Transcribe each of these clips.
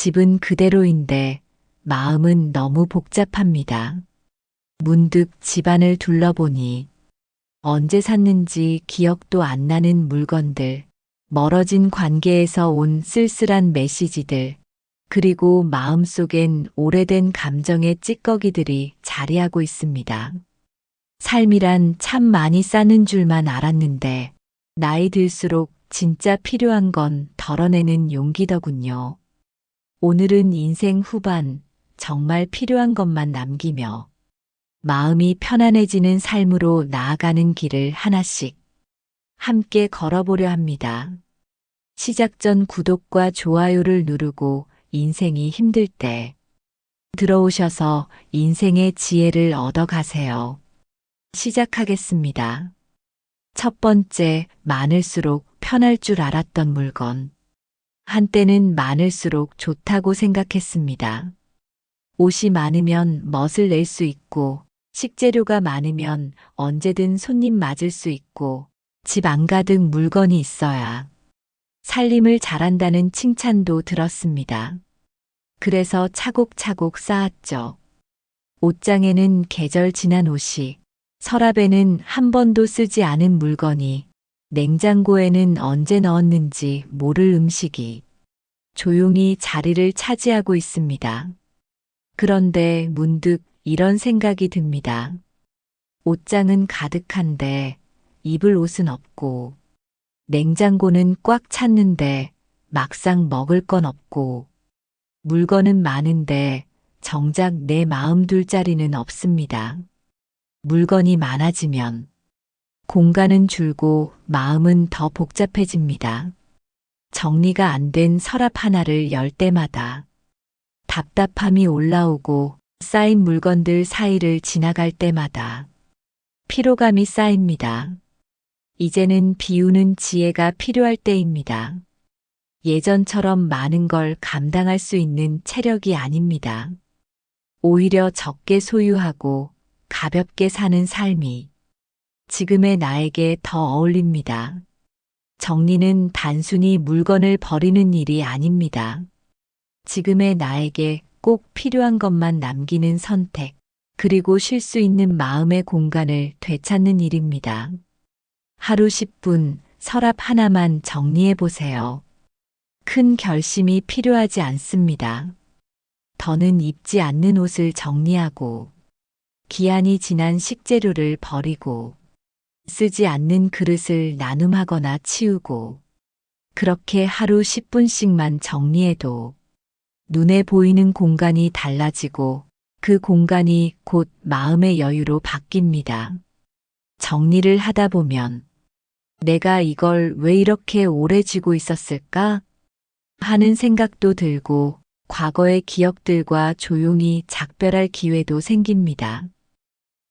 집은 그대로인데 마음은 너무 복잡합니다. 문득 집안을 둘러보니 언제 샀는지 기억도 안 나는 물건들, 멀어진 관계에서 온 쓸쓸한 메시지들, 그리고 마음속엔 오래된 감정의 찌꺼기들이 자리하고 있습니다. 삶이란 참 많이 쌓는 줄만 알았는데 나이 들수록 진짜 필요한 건 덜어내는 용기더군요. 오늘은 인생 후반 정말 필요한 것만 남기며 마음이 편안해지는 삶으로 나아가는 길을 하나씩 함께 걸어보려 합니다. 시작 전 구독과 좋아요를 누르고 인생이 힘들 때 들어오셔서 인생의 지혜를 얻어가세요. 시작하겠습니다. 첫 번째, 많을수록 편할 줄 알았던 물건. 한때는 많을수록 좋다고 생각했습니다. 옷이 많으면 멋을 낼 수 있고, 식재료가 많으면 언제든 손님 맞을 수 있고, 집 안가득 물건이 있어야 살림을 잘한다는 칭찬도 들었습니다. 그래서 차곡차곡 쌓았죠. 옷장에는 계절 지난 옷이, 서랍에는 한 번도 쓰지 않은 물건이, 냉장고에는 언제 넣었는지 모를 음식이 조용히 자리를 차지하고 있습니다. 그런데 문득 이런 생각이 듭니다. 옷장은 가득한데 입을 옷은 없고, 냉장고는 꽉 찼는데 막상 먹을 건 없고, 물건은 많은데 정작 내 마음 둘 자리는 없습니다. 물건이 많아지면 공간은 줄고 마음은 더 복잡해집니다. 정리가 안 된 서랍 하나를 열 때마다 답답함이 올라오고 쌓인 물건들 사이를 지나갈 때마다 피로감이 쌓입니다. 이제는 비우는 지혜가 필요할 때입니다. 예전처럼 많은 걸 감당할 수 있는 체력이 아닙니다. 오히려 적게 소유하고 가볍게 사는 삶이 지금의 나에게 더 어울립니다. 정리는 단순히 물건을 버리는 일이 아닙니다. 지금의 나에게 꼭 필요한 것만 남기는 선택, 그리고 쉴 수 있는 마음의 공간을 되찾는 일입니다. 하루 10분 서랍 하나만 정리해 보세요. 큰 결심이 필요하지 않습니다. 더는 입지 않는 옷을 정리하고, 기한이 지난 식재료를 버리고, 쓰지 않는 그릇을 나눔하거나 치우고, 그렇게 하루 10분씩만 정리해도 눈에 보이는 공간이 달라지고 그 공간이 곧 마음의 여유로 바뀝니다. 정리를 하다 보면 내가 이걸 왜 이렇게 오래 쥐고 있었을까? 하는 생각도 들고 과거의 기억들과 조용히 작별할 기회도 생깁니다.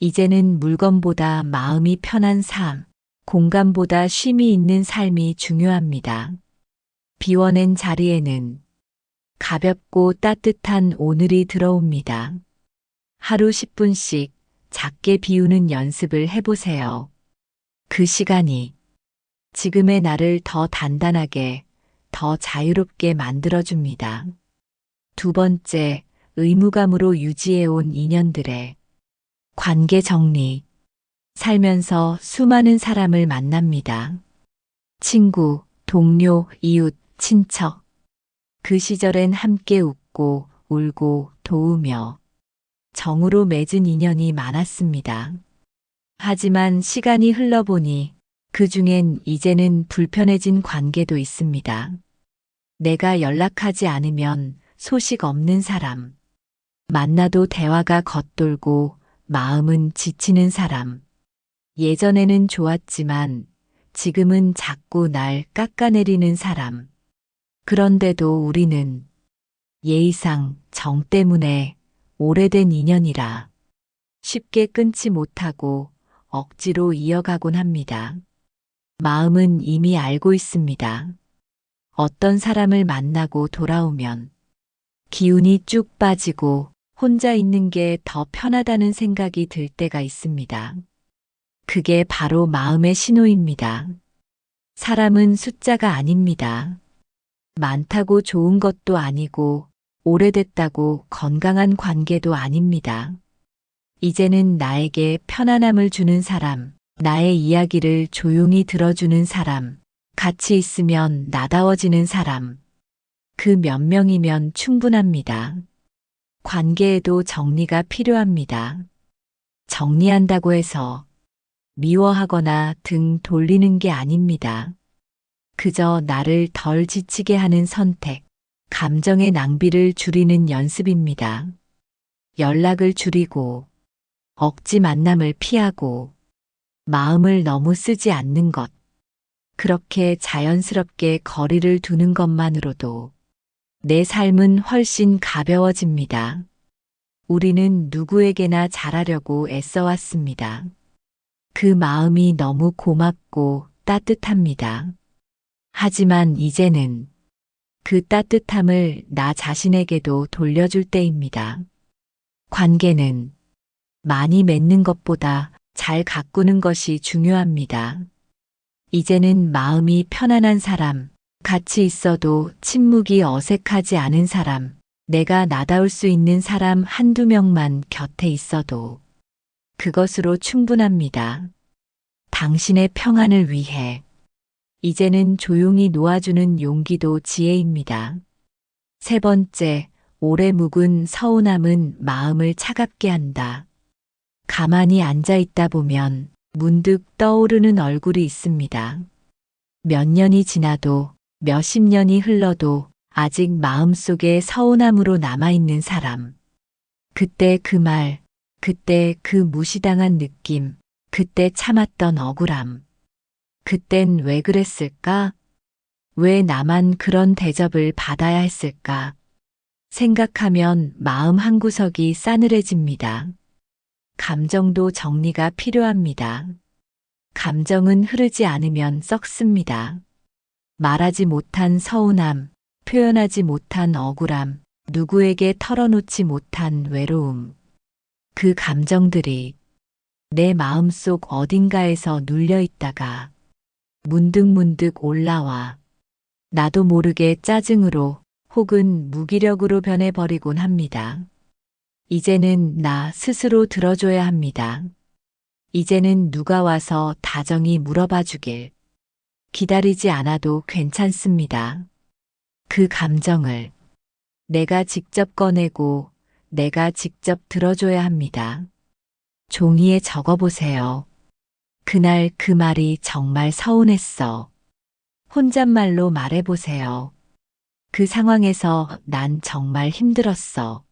이제는 물건보다 마음이 편한 삶, 공간보다 쉼이 있는 삶이 중요합니다. 비워낸 자리에는 가볍고 따뜻한 오늘이 들어옵니다. 하루 10분씩 작게 비우는 연습을 해보세요. 그 시간이 지금의 나를 더 단단하게, 더 자유롭게 만들어줍니다. 두 번째, 의무감으로 유지해온 인연들의 관계 정리. 살면서 수많은 사람을 만납니다. 친구, 동료, 이웃, 친척. 그 시절엔 함께 웃고, 울고, 도우며 정으로 맺은 인연이 많았습니다. 하지만 시간이 흘러보니 그 중엔 이제는 불편해진 관계도 있습니다. 내가 연락하지 않으면 소식 없는 사람. 만나도 대화가 겉돌고 마음은 지치는 사람. 예전에는 좋았지만 지금은 자꾸 날 깎아내리는 사람. 그런데도 우리는 예의상 정 때문에 오래된 인연이라 쉽게 끊지 못하고 억지로 이어가곤 합니다. 마음은 이미 알고 있습니다. 어떤 사람을 만나고 돌아오면 기운이 쭉 빠지고 혼자 있는 게 더 편하다는 생각이 들 때가 있습니다. 그게 바로 마음의 신호입니다. 사람은 숫자가 아닙니다. 많다고 좋은 것도 아니고 오래됐다고 건강한 관계도 아닙니다. 이제는 나에게 편안함을 주는 사람, 나의 이야기를 조용히 들어주는 사람, 같이 있으면 나다워지는 사람, 그 몇 명이면 충분합니다. 관계에도 정리가 필요합니다. 정리한다고 해서 미워하거나 등 돌리는 게 아닙니다. 그저 나를 덜 지치게 하는 선택, 감정의 낭비를 줄이는 연습입니다. 연락을 줄이고, 억지 만남을 피하고, 마음을 너무 쓰지 않는 것, 그렇게 자연스럽게 거리를 두는 것만으로도 내 삶은 훨씬 가벼워집니다. 우리는 누구에게나 잘하려고 애써왔습니다. 그 마음이 너무 고맙고 따뜻합니다. 하지만 이제는 그 따뜻함을 나 자신에게도 돌려줄 때입니다. 관계는 많이 맺는 것보다 잘 가꾸는 것이 중요합니다. 이제는 마음이 편안한 사람, 같이 있어도 침묵이 어색하지 않은 사람, 내가 나다울 수 있는 사람 한두 명만 곁에 있어도 그것으로 충분합니다. 당신의 평안을 위해 이제는 조용히 놓아주는 용기도 지혜입니다. 세 번째, 오래 묵은 서운함은 마음을 차갑게 한다. 가만히 앉아 있다 보면 문득 떠오르는 얼굴이 있습니다. 몇 년이 지나도 몇십 년이 흘러도 아직 마음속에 서운함으로 남아있는 사람. 그때 그 말, 그때 그 무시당한 느낌, 그때 참았던 억울함. 그땐 왜 그랬을까? 왜 나만 그런 대접을 받아야 했을까? 생각하면 마음 한구석이 싸늘해집니다. 감정도 정리가 필요합니다. 감정은 흐르지 않으면 썩습니다. 말하지 못한 서운함, 표현하지 못한 억울함, 누구에게 털어놓지 못한 외로움. 그 감정들이 내 마음속 어딘가에서 눌려 있다가 문득문득 올라와 나도 모르게 짜증으로 혹은 무기력으로 변해버리곤 합니다. 이제는 나 스스로 들어줘야 합니다. 이제는 누가 와서 다정히 물어봐 주길. 기다리지 않아도 괜찮습니다. 그 감정을 내가 직접 꺼내고 내가 직접 들어줘야 합니다. 종이에 적어보세요. 그날 그 말이 정말 서운했어. 혼잣말로 말해보세요. 그 상황에서 난 정말 힘들었어.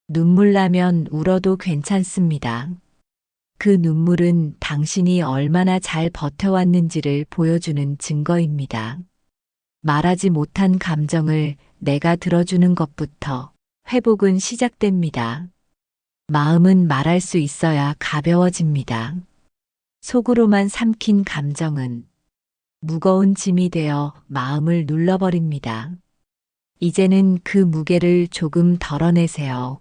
눈물 나면 울어도 괜찮습니다. 그 눈물은 당신이 얼마나 잘 버텨왔는지를 보여주는 증거입니다. 말하지 못한 감정을 내가 들어주는 것부터 회복은 시작됩니다. 마음은 말할 수 있어야 가벼워집니다. 속으로만 삼킨 감정은 무거운 짐이 되어 마음을 눌러버립니다. 이제는 그 무게를 조금 덜어내세요.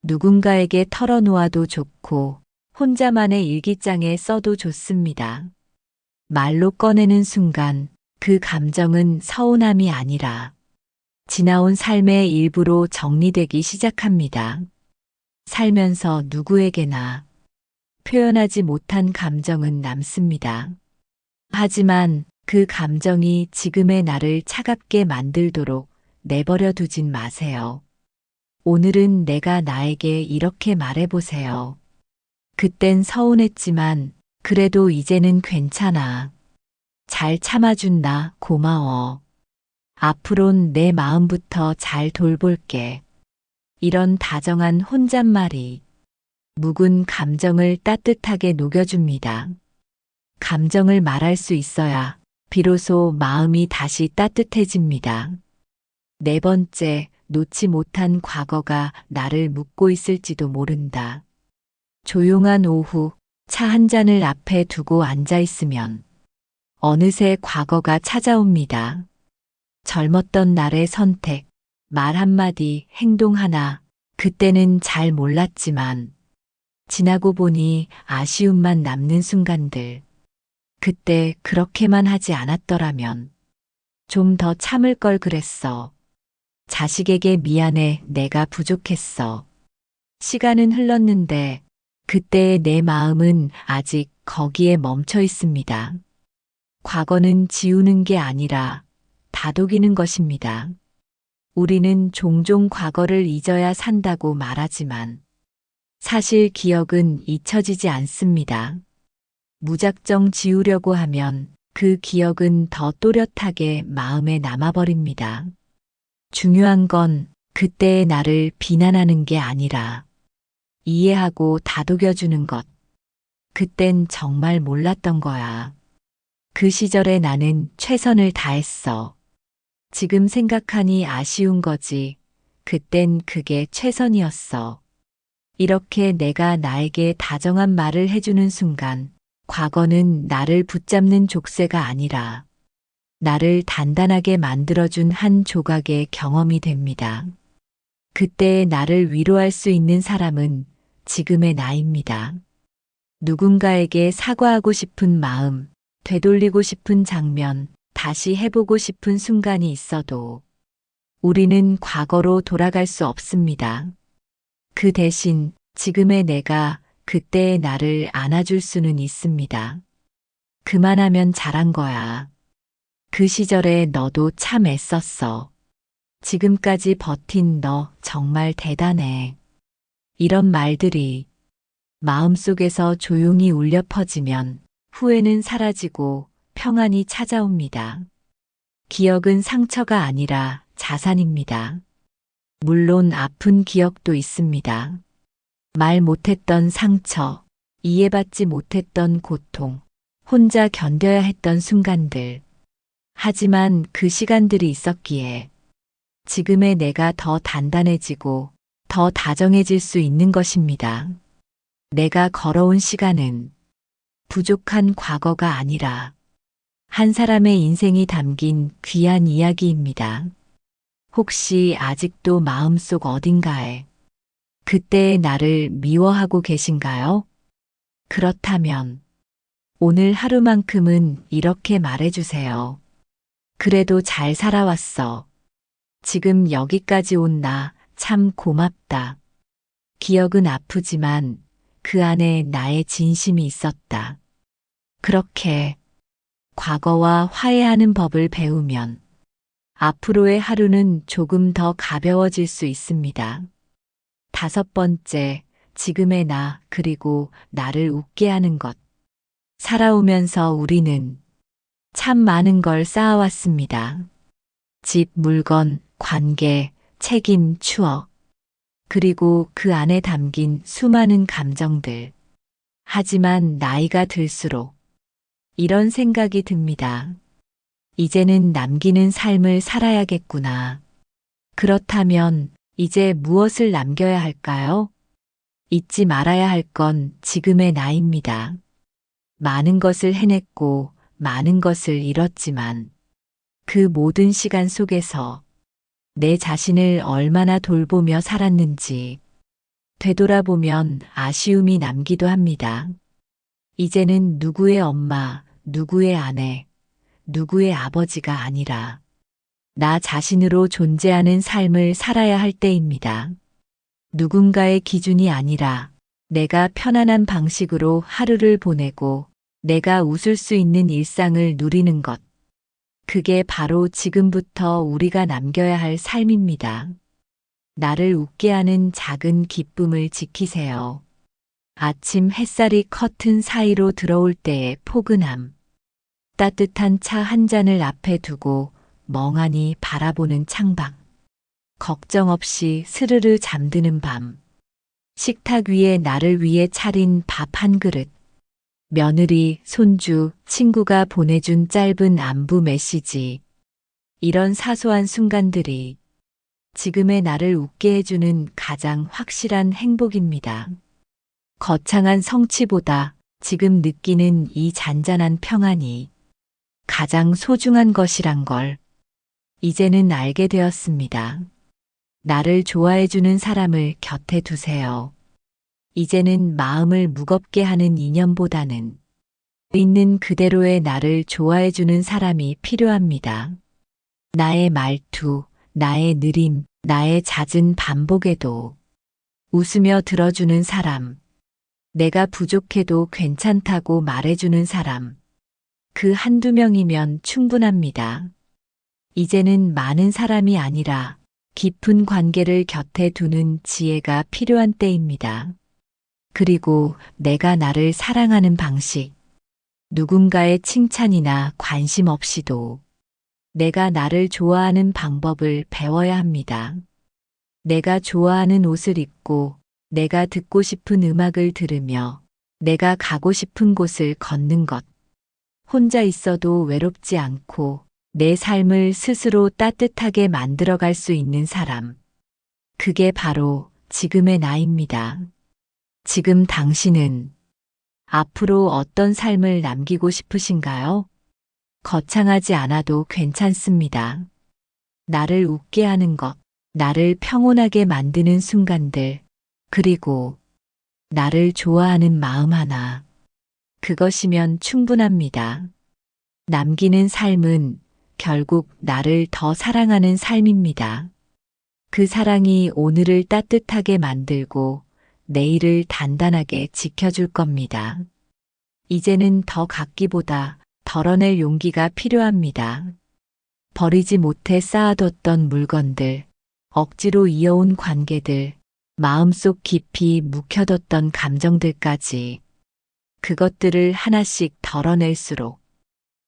누군가에게 털어놓아도 좋고 혼자만의 일기장에 써도 좋습니다. 말로 꺼내는 순간 그 감정은 서운함이 아니라 지나온 삶의 일부로 정리되기 시작합니다. 살면서 누구에게나 표현하지 못한 감정은 남습니다. 하지만 그 감정이 지금의 나를 차갑게 만들도록 내버려 두진 마세요. 오늘은 내가 나에게 이렇게 말해보세요. 그땐 서운했지만 그래도 이제는 괜찮아. 잘 참아준 나 고마워. 앞으론 내 마음부터 잘 돌볼게. 이런 다정한 혼잣말이 묵은 감정을 따뜻하게 녹여줍니다. 감정을 말할 수 있어야 비로소 마음이 다시 따뜻해집니다. 네 번째, 놓지 못한 과거가 나를 묶고 있을지도 모른다. 조용한 오후, 차 한 잔을 앞에 두고 앉아 있으면 어느새 과거가 찾아옵니다. 젊었던 날의 선택, 말 한마디, 행동 하나, 그때는 잘 몰랐지만 지나고 보니 아쉬움만 남는 순간들. 그때 그렇게만 하지 않았더라면 좀 더 참을 걸 그랬어. 자식에게 미안해, 내가 부족했어. 시간은 흘렀는데 그때의 내 마음은 아직 거기에 멈춰 있습니다. 과거는 지우는 게 아니라 다독이는 것입니다. 우리는 종종 과거를 잊어야 산다고 말하지만 사실 기억은 잊혀지지 않습니다. 무작정 지우려고 하면 그 기억은 더 또렷하게 마음에 남아버립니다. 중요한 건 그때의 나를 비난하는 게 아니라 이해하고 다독여주는 것. 그땐 정말 몰랐던 거야. 그 시절에 나는 최선을 다했어. 지금 생각하니 아쉬운 거지. 그땐 그게 최선이었어. 이렇게 내가 나에게 다정한 말을 해주는 순간, 과거는 나를 붙잡는 족쇄가 아니라 나를 단단하게 만들어준 한 조각의 경험이 됩니다. 그때의 나를 위로할 수 있는 사람은 지금의 나입니다. 누군가에게 사과하고 싶은 마음, 되돌리고 싶은 장면, 다시 해보고 싶은 순간이 있어도 우리는 과거로 돌아갈 수 없습니다. 그 대신 지금의 내가 그때의 나를 안아줄 수는 있습니다. 그만하면 잘한 거야. 그 시절에 너도 참 애썼어. 지금까지 버틴 너 정말 대단해. 이런 말들이 마음속에서 조용히 울려 퍼지면 후회는 사라지고 평안이 찾아옵니다. 기억은 상처가 아니라 자산입니다. 물론 아픈 기억도 있습니다. 말 못했던 상처, 이해받지 못했던 고통, 혼자 견뎌야 했던 순간들. 하지만 그 시간들이 있었기에 지금의 내가 더 단단해지고 더 다정해질 수 있는 것입니다. 내가 걸어온 시간은 부족한 과거가 아니라 한 사람의 인생이 담긴 귀한 이야기입니다. 혹시 아직도 마음속 어딘가에 그때의 나를 미워하고 계신가요? 그렇다면 오늘 하루만큼은 이렇게 말해주세요. 그래도 잘 살아왔어. 지금 여기까지 온 나 참 고맙다. 기억은 아프지만 그 안에 나의 진심이 있었다. 그렇게 과거와 화해하는 법을 배우면 앞으로의 하루는 조금 더 가벼워질 수 있습니다. 5번째, 지금의 나 그리고 나를 웃게 하는 것. 살아오면서 우리는 참 많은 걸 쌓아왔습니다. 집, 물건, 관계, 책임, 추억. 그리고 그 안에 담긴 수많은 감정들. 하지만 나이가 들수록 이런 생각이 듭니다. 이제는 남기는 삶을 살아야겠구나. 그렇다면 이제 무엇을 남겨야 할까요? 잊지 말아야 할 건 지금의 나입니다. 많은 것을 해냈고 많은 것을 잃었지만 그 모든 시간 속에서 내 자신을 얼마나 돌보며 살았는지 되돌아보면 아쉬움이 남기도 합니다. 이제는 누구의 엄마, 누구의 아내, 누구의 아버지가 아니라 나 자신으로 존재하는 삶을 살아야 할 때입니다. 누군가의 기준이 아니라 내가 편안한 방식으로 하루를 보내고 내가 웃을 수 있는 일상을 누리는 것. 그게 바로 지금부터 우리가 남겨야 할 삶입니다. 나를 웃게 하는 작은 기쁨을 지키세요. 아침 햇살이 커튼 사이로 들어올 때의 포근함. 따뜻한 차 한 잔을 앞에 두고 멍하니 바라보는 창밖. 걱정 없이 스르르 잠드는 밤. 식탁 위에 나를 위해 차린 밥 한 그릇. 며느리, 손주, 친구가 보내준 짧은 안부 메시지. 이런 사소한 순간들이 지금의 나를 웃게 해주는 가장 확실한 행복입니다. 거창한 성취보다 지금 느끼는 이 잔잔한 평안이 가장 소중한 것이란 걸 이제는 알게 되었습니다. 나를 좋아해주는 사람을 곁에 두세요. 이제는 마음을 무겁게 하는 인연보다는 있는 그대로의 나를 좋아해주는 사람이 필요합니다. 나의 말투, 나의 느림, 나의 잦은 반복에도 웃으며 들어주는 사람, 내가 부족해도 괜찮다고 말해주는 사람, 그 한두 명이면 충분합니다. 이제는 많은 사람이 아니라 깊은 관계를 곁에 두는 지혜가 필요한 때입니다. 그리고 내가 나를 사랑하는 방식, 누군가의 칭찬이나 관심 없이도 내가 나를 좋아하는 방법을 배워야 합니다. 내가 좋아하는 옷을 입고 내가 듣고 싶은 음악을 들으며 내가 가고 싶은 곳을 걷는 것. 혼자 있어도 외롭지 않고 내 삶을 스스로 따뜻하게 만들어갈 수 있는 사람. 그게 바로 지금의 나입니다. 지금 당신은 앞으로 어떤 삶을 남기고 싶으신가요? 거창하지 않아도 괜찮습니다. 나를 웃게 하는 것, 나를 평온하게 만드는 순간들, 그리고 나를 좋아하는 마음 하나. 그것이면 충분합니다. 남기는 삶은 결국 나를 더 사랑하는 삶입니다. 그 사랑이 오늘을 따뜻하게 만들고 내일을 단단하게 지켜줄 겁니다. 이제는 더 갖기보다 덜어낼 용기가 필요합니다. 버리지 못해 쌓아뒀던 물건들, 억지로 이어온 관계들, 마음속 깊이 묵혀뒀던 감정들까지 그것들을 하나씩 덜어낼수록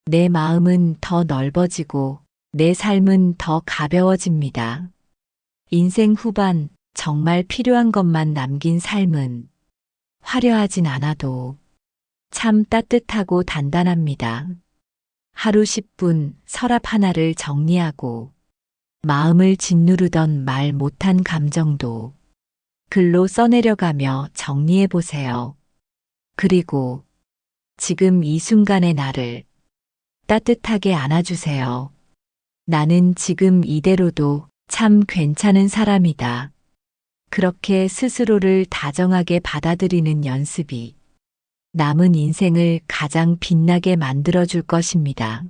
내 마음은 더 넓어지고 내 삶은 더 가벼워집니다. 인생 후반 정말 필요한 것만 남긴 삶은 화려하진 않아도 참 따뜻하고 단단합니다. 하루 10분 서랍 하나를 정리하고 마음을 짓누르던 말 못한 감정도 글로 써내려가며 정리해 보세요. 그리고 지금 이 순간의 나를 따뜻하게 안아주세요. 나는 지금 이대로도 참 괜찮은 사람이다. 그렇게 스스로를 다정하게 받아들이는 연습이 남은 인생을 가장 빛나게 만들어줄 것입니다.